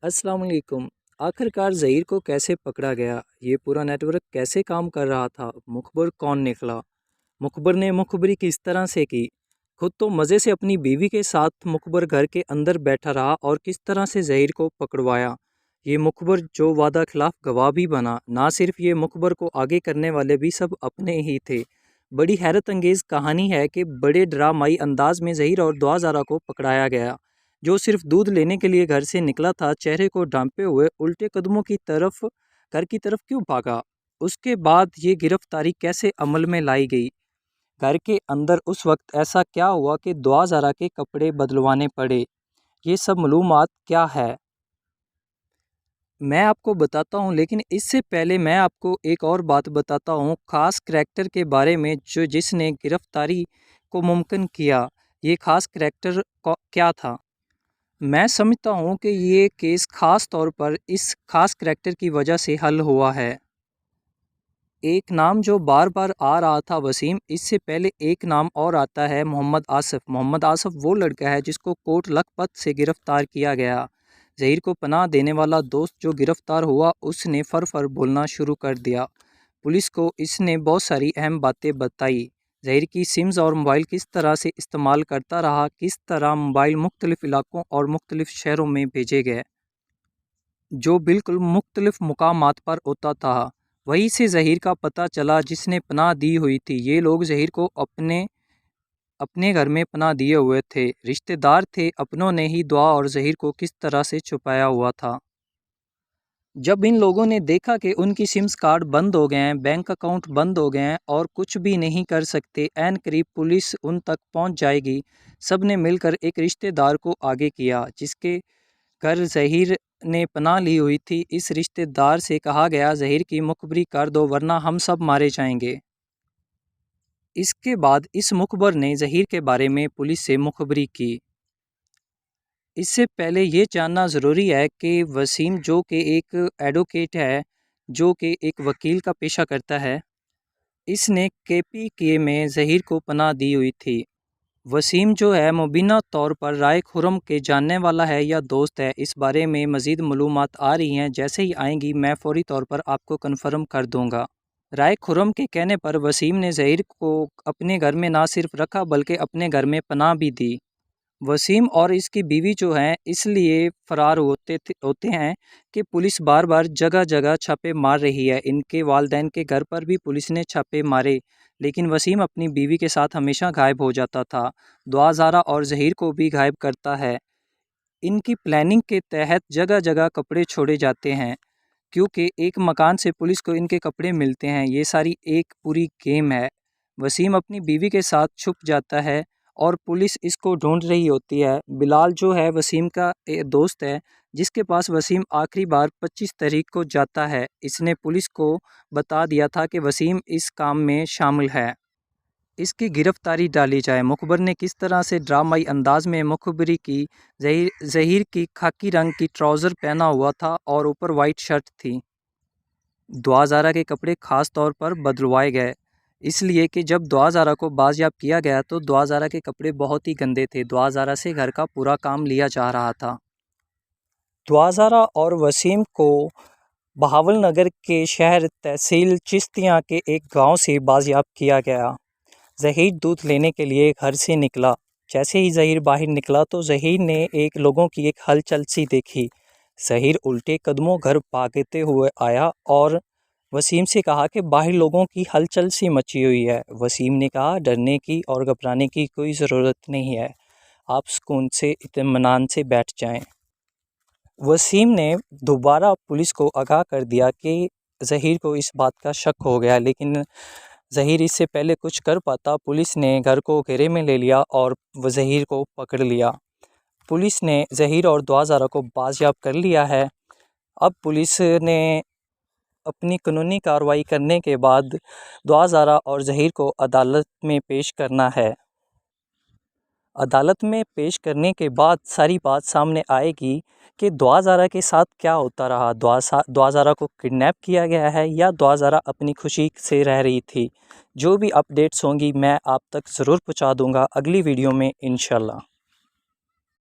अस्सलाम वालेकुम। आखिरकार ज़हीर को कैसे पकड़ा गया? ये पूरा नेटवर्क कैसे काम कर रहा था? मुखबिर कौन निकला? मुखबिर ने मुखबिरी किस तरह से की? खुद तो मज़े से अपनी बीवी के साथ मुखबिर घर के अंदर बैठा रहा और किस तरह से ज़हीर को पकड़वाया। ये मुखबिर जो वादा खिलाफ गवाह भी बना। ना सिर्फ ये मुखबिर को आगे करने वाले भी सब अपने ही थे। बड़ी हैरत अंगेज़ कहानी है कि बड़े ड्रामाई अंदाज में ज़हीर और दुआ ज़ारा को पकड़ाया गया, जो सिर्फ दूध लेने के लिए घर से निकला था। चेहरे को ढांपे हुए उल्टे कदमों की तरफ घर की तरफ क्यों भागा? उसके बाद ये गिरफ्तारी कैसे अमल में लाई गई? घर के अंदर उस वक्त ऐसा क्या हुआ कि दुआ ज़ारा के कपड़े बदलवाने पड़े? ये सब मालूमात क्या है मैं आपको बताता हूँ, लेकिन इससे पहले मैं आपको एक और बात बताता हूँ, ख़ास करैक्टर के बारे में जो जिसने गिरफ्तारी को मुमकिन किया। ये ख़ास करैक्टर क्या था? मैं समझता हूँ कि ये केस ख़ास तौर पर इस ख़ास करैक्टर की वजह से हल हुआ है। एक नाम जो बार बार आ रहा था वसीम, इससे पहले एक नाम और आता है मोहम्मद आसिफ। मोहम्मद आसिफ वो लड़का है जिसको कोट लखपत से गिरफ़्तार किया गया। ज़हीर को पनाह देने वाला दोस्त जो गिरफ़्तार हुआ, उसने फर बोलना शुरू कर दिया। पुलिस को इसने बहुत सारी अहम बातें बताई। ज़हीर की सिम्स और मोबाइल किस तरह से इस्तेमाल करता रहा, किस तरह मोबाइल मुख्तलिफ़ इलाकों और मुख्तलिफ़ शहरों में भेजे गए, जो बिल्कुल मुख्तलिफ़ मुकामात पर होता था। वहीं से ज़हीर का पता चला जिसने पनाह दी हुई थी। ये लोग ज़हीर को अपने अपने घर में पनाह दिए हुए थे, रिश्तेदार थे। अपनों ने ही दुआ और ज़हीर को किस तरह से छुपाया हुआ था। जब इन लोगों ने देखा कि उनकी सिम्स कार्ड बंद हो गए हैं, बैंक अकाउंट बंद हो गए हैं और कुछ भी नहीं कर सकते, ऐन करीब पुलिस उन तक पहुंच जाएगी, सब ने मिलकर एक रिश्तेदार को आगे किया जिसके घर ज़हीर ने पनाह ली हुई थी। इस रिश्तेदार से कहा गया, ज़हीर की मुखबरी कर दो वरना हम सब मारे जाएंगे। इसके बाद इस मुखबर ने ज़हीर के बारे में पुलिस से मुखबरी की। इससे पहले ये जानना ज़रूरी है कि वसीम जो कि एक एडवोकेट है, जो कि एक वकील का पेशा करता है, इसने केपीके में ज़हीर को पनाह दी हुई थी। वसीम जो है मुबीना तौर पर राय खुर्रम के जानने वाला है या दोस्त है, इस बारे में मज़ीद मालूमात आ रही हैं। जैसे ही आएंगी मैं फ़ौरी तौर पर आपको कन्फर्म कर दूंगा। राय खुर्रम के कहने पर वसीम ने ज़हीर को अपने घर में ना सिर्फ रखा बल्कि अपने घर में पनाह भी दी। वसीम और इसकी बीवी जो हैं इसलिए फ़रार होते हैं कि पुलिस बार बार जगह जगह छापे मार रही है। इनके वालिदैन के घर पर भी पुलिस ने छापे मारे, लेकिन वसीम अपनी बीवी के साथ हमेशा गायब हो जाता था। दुआ ज़ारा और ज़हीर को भी गायब करता है। इनकी प्लानिंग के तहत जगह जगह कपड़े छोड़े जाते हैं, क्योंकि एक मकान से पुलिस को इनके कपड़े मिलते हैं। ये सारी एक पूरी गेम है। वसीम अपनी बीवी के साथ छुप जाता है और पुलिस इसको ढूंढ रही होती है। बिलाल जो है वसीम का दोस्त है, जिसके पास वसीम आखिरी बार 25 तारीख को जाता है। इसने पुलिस को बता दिया था कि वसीम इस काम में शामिल है, इसकी गिरफ्तारी डाली जाए। मुखबर ने किस तरह से ड्रामाई अंदाज में मुखबरी की। ज़हीर की खाकी रंग की ट्राउज़र पहना हुआ था और ऊपर वाइट शर्ट थी। दुआ ज़ारा के कपड़े ख़ास तौर पर बदलवाए गए, इसलिए कि जब दुआ ज़ारा को बाज़याब किया गया तो दुआ ज़ारा के कपड़े बहुत ही गंदे थे। दुआ ज़ारा से घर का पूरा काम लिया जा रहा था। दुआ ज़ारा और वसीम को बहावलनगर के शहर तहसील चिश्तियाँ के एक गांव से बाज़याब किया गया। ज़हीर दूध लेने के लिए घर से निकला। जैसे ही ज़हीर बाहर निकला तो ज़हीर ने लोगों की एक हलचल सी देखी। ज़हीर उल्टे कदमों घर भागते हुए आया और वसीम से कहा कि बाहर लोगों की हलचल सी मची हुई है। वसीम ने कहा, डरने की और घबराने की कोई ज़रूरत नहीं है, आप सुकून से इत्मीनान से बैठ जाएं। वसीम ने दोबारा पुलिस को आगाह कर दिया कि ज़हीर को इस बात का शक हो गया, लेकिन ज़हीर इससे पहले कुछ कर पाता। पुलिस ने घर को घेरे में ले लिया और ज़हीर को पकड़ लिया। पुलिस ने ज़हीर और दुआ ज़ारा को बाज़याब कर लिया है। अब पुलिस ने अपनी कानूनी कार्रवाई करने के बाद दुआ ज़ारा और ज़हीर को अदालत में पेश करना है। अदालत में पेश करने के बाद सारी बात सामने आएगी कि दुआ ज़ारा के साथ क्या होता रहा। दुआ ज़ारा को किडनैप किया गया है या दुआ ज़ारा अपनी खुशी से रह रही थी। जो भी अपडेट्स होंगी मैं आप तक ज़रूर पहुंचा दूंगा अगली वीडियो में इंशाल्लाह।